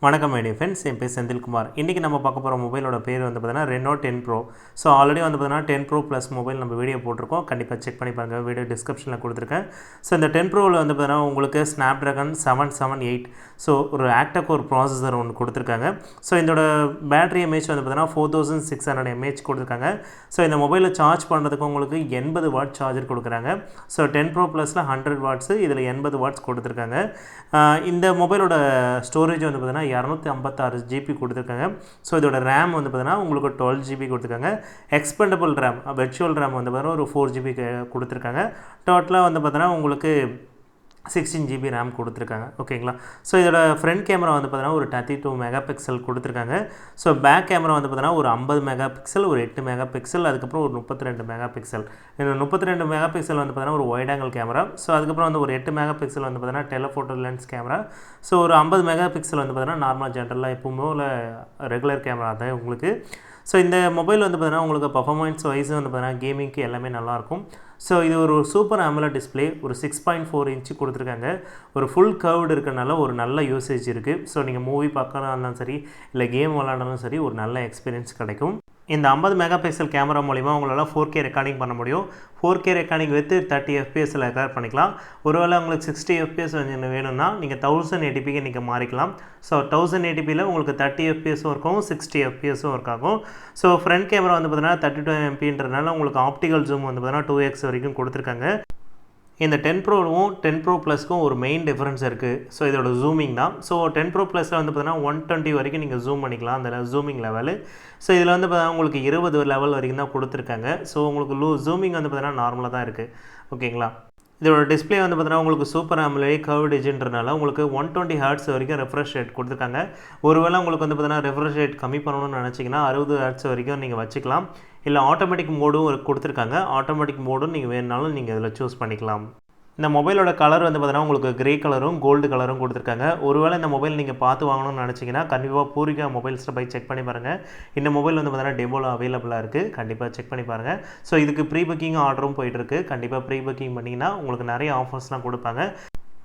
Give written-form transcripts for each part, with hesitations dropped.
வணக்கம் my dear friends, என் பேர் செந்தில்குமார். இன்றைக்கி நம்ம பார்க்க போகிற மொபைலோட பேர் வந்து பார்த்தீங்கன்னா ரெனோ 10 ப்ரோ. ஸோ ஆல்ரெடி வந்து பார்த்தீங்கன்னா 10 ப்ரோ ப்ளஸ் மொபைல் நம்ம வீடியோ போட்டிருக்கோம். கண்டிப்பாக செக் பண்ணி பாருங்கள், வீடியோ டிஸ்கிரிப்ஷனில் கொடுத்துருக்கேன். ஸோ இந்த 10 ப்ரோவில் வந்து பார்த்தீங்கன்னா உங்களுக்கு ஸ்னாப்ட்ராகன் 778 ஸோ ஒரு ஆக்டா கோர் ப்ராசஸர் ஒன்று கொடுத்துருக்காங்க. ஸோ இதோட பேட்டரி எம்ஏஹெச் வந்து பார்த்தீங்கன்னா 4600 எம்ஏஹெச் கொடுத்துருக்காங்க. ஸோ இந்த மொபைலில் சார்ஜ் பண்ணுறதுக்கு உங்களுக்கு 80 வாட் சார்ஜர் கொடுக்குறாங்க. ஸோ 10 ப்ரோ ப்ளஸில் 100 வாட்ஸு, இதில் 80 வாட்ஸ் கொடுத்துருக்காங்க. இந்த மொபைலோட ஸ்டோரேஜ் வந்து பார்த்தீங்கன்னா 256 ஜிபி கொடுத்துருக்காங்க. ஸோ இதோட ரேம் வந்து பார்த்தீங்கன்னா உங்களுக்கு 12 ஜிபி கொடுத்துருக்காங்க. எக்ஸ்பெண்டபிள் ரேம், வெர்ச்சுவல் ரேம் வந்து பார்த்தீங்கன்னா ஒரு 4 ஜிபி கொடுத்துருக்காங்க. டோட்டலாக வந்து பார்த்தீங்கன்னா உங்களுக்கு 16 ஜிபி ரேம் கொடுத்துருக்காங்க. ஓகேங்களா. ஸோ இதோட ஃப்ரண்ட் கேமரா வந்து பார்த்தீங்கன்னா ஒரு 32 மெகா பிக்சல் கொடுத்துருக்காங்க. ஸோ பேக் கேமரா வந்து பார்த்தீங்கன்னா ஒரு 50 மெகா பிக்சல், ஒரு 8 மெகா பிக்சல், அதுக்கப்புறம் ஒரு 32 மெகா பிக்சல். இந்த 32 மெகா பிக்சல் வந்து பார்த்தீங்கன்னா ஒரு வைட் ஆங்கிள் கேமரா. ஸோ அதுக்கப்புறம் வந்து ஒரு 8 மெகா பிக்சல் வந்து பார்த்தீங்கன்னா டெலஃபோட்டோ லென்ஸ் கேமரா. ஸோ ஒரு 50 மெகா பிக்சல் வந்து பார்த்தீங்கன்னா நார்மல் ஜென்ரலாக எப்பவுமே உள்ள ரெகுலர் கேமரா தான் உங்களுக்கு. ஸோ இந்த மொபைல் வந்து பார்த்தீங்கன்னா உங்களுக்கு பர்ஃபார்மன்ஸ் வைஸ் வந்து பார்த்தீங்கன்னா கேமிங்க்கு எல்லாமே நல்லாயிருக்கும். ஸோ இது ஒரு சூப்பர் AMOLED டிஸ்பிளே, ஒரு 6.4 இன்ச்சு கொடுத்துருக்காங்க. ஒரு ஃபுல் கர்வ்டு இருக்கிறனால ஒரு நல்ல யூசேஜ் இருக்குது. ஸோ நீங்கள் மூவி பார்க்கறதா இருந்தாலும் சரி, இல்லை கேம் விளாண்டாலும் சரி, ஒரு நல்ல எக்ஸ்பீரியன்ஸ் கிடைக்கும். இந்த 50 மெகா பிக்சல் கேமரா மூலிமா உங்களால் 4K ரெக்கார்டிங் பண்ண முடியும். 4K ரெக்கார்டிங் வித் 30 FPSல ரெக்கார்ட் பண்ணிக்கலாம். ஒருவேளை உங்களுக்கு 60 FPS வேணும்னா நீங்கள் 1080pக்கு நீங்கள் மாறிக்கலாம். ஸோ 1080pயில் உங்களுக்கு 30 FPSும் இருக்கும், 60 FPSும் ஒர்க் ஆகும். ஸோ ஃப்ரண்ட் கேமரா வந்து பார்த்தீங்கன்னா 32 MP உங்களுக்கு ஆப்டிகல் ஜூம் வந்து பார்த்தீங்கன்னா 2x வரைக்கும் கொடுத்துருக்காங்க. இந்த 10 ப்ரோவும் 10 ப்ரோ ப்ளஸ்க்கும் ஒரு மெயின் டிஃப்ரென்ஸ் இருக்குது. ஸோ இதோட ஜூமிங் தான். ஸோ 10 ப்ரோ ப்ளஸில் வந்து பார்த்தீங்கன்னா 120 வரைக்கும் நீங்கள் ஜூம் பண்ணிக்கலாம், அந்த ஜூமிங் லெவலு. ஸோ இதில் வந்து பார்த்தீங்கன்னா உங்களுக்கு 20 லெவல் வரைக்கும் தான் கொடுத்துருக்காங்க. ஸோ உங்களுக்கு ஜூமிங் வந்து பார்த்தீங்கன்னா நார்மலாக தான் இருக்குது. ஓகேங்களா. இதோட டிஸ்பிளே வந்து பார்த்தீங்கன்னா உங்களுக்கு சூப்பர் AMOLED கர்வ்டு எட்ஜ்ன்றனால உங்களுக்கு 120 ஹெர்ட்ஸ் வரைக்கும் ரெஃப்ரெஷ் ரேட் கொடுத்துருக்காங்க. ஒருவேளை உங்களுக்கு வந்து பார்த்தீங்கன்னா ரெஃப்ரெஷ் ரேட் கம்மி பண்ணணும்னு நினச்சிங்கன்னா 60 ஹெர்ட்ஸ் வரைக்கும் நீங்கள் வச்சுக்கலாம். இல்லை ஆட்டோமேட்டிக் மோடும் கொடுத்துருக்காங்க. ஆட்டோமேட்டிக் மோடும் நீங்கள் வேணுனாலும் நீங்கள் இதில் சூஸ் பண்ணிக்கலாம். இந்த மொபைலோட கலர் வந்து பார்த்தீங்கன்னா உங்களுக்கு கிரே கலரும் கோல்டு கலரும் கொடுத்துருக்காங்க. ஒருவேளை இந்த மொபைல் நீங்கள் பார்த்து வாங்கணும்னு நினச்சிங்கன்னா கண்டிப்பாக பூர்விகா மொபைல்ஸில் போய் செக் பண்ணி பாருங்கள். இந்த மொபைல் வந்து பார்த்தீங்கன்னா டெமோவில் அவைலபிளாக இருக்குது. கண்டிப்பாக செக் பண்ணி பாருங்கள். ஸோ இதுக்கு ப்ரீ புக்கிங் ஆர்டரும் போயிட்டுருக்கு. கண்டிப்பாக ப்ரீ புக்கிங் பண்ணிங்கன்னா உங்களுக்கு நிறைய ஆஃபர்ஸ்லாம் கொடுப்பாங்க.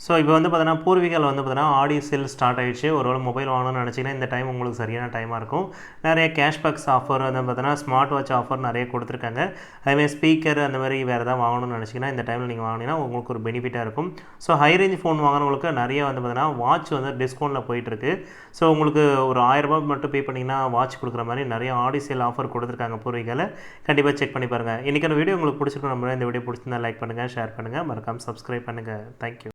ஸோ இப்போ வந்து பார்த்தீங்கன்னா பூர்விகாவில் வந்து பார்த்தீங்கன்னா ஆடி சேல் ஸ்டார்ட் ஆகிடுச்சு. ஒருவேளை மொபைல் வாங்கணும்னு நினச்சிங்கன்னா இந்த டைம் உங்களுக்கு சரியான டைமாக இருக்கும். நிறைய கேஷ்பேக்ஸ் ஆஃபர், வந்து பார்த்தீங்கன்னா ஸ்மார்ட் வாட்ச் ஆஃபர் நிறைய கொடுத்துருக்காங்க. அதேமாதிரி ஸ்பீக்கர் அந்த மாதிரி வேறு எதாவது வாங்கணும்னு நினச்சிங்கன்னா இந்த டைமில் நீங்கள் வாங்கினீங்கன்னா உங்களுக்கு ஒரு பெனிஃபிட்டாக இருக்கும். ஸோ ஹை ரேஞ்ச் ஃபோன் வாங்குறவங்களுக்கு நிறைய வந்து பார்த்தீங்கன்னா வாட்ச் வந்து டிஸ்கவுண்ட்டில் போயிட்டுருக்கு. ஸோ உங்களுக்கு ஒரு 1000 ரூபாய் மட்டும் பே பண்ணிங்கன்னா வாட்ச் கொடுக்குற மாதிரி நிறைய ஆடி சேல் ஆஃபர் கொடுத்துருக்காங்க பூர்விகாவில். கண்டிப்பாக செக் பண்ணி பாருங்கள். இன்றைக்கான வீடியோ உங்களுக்கு பிடிச்சிருக்கும். நம்ம இந்த வீடியோ பிடிச்சிருந்தா லைக் பண்ணுங்கள், ஷேர் பண்ணுங்கள், மறக்காமல் சப்ஸ்கிரைப் பண்ணுங்கள். தேங்க்யூ.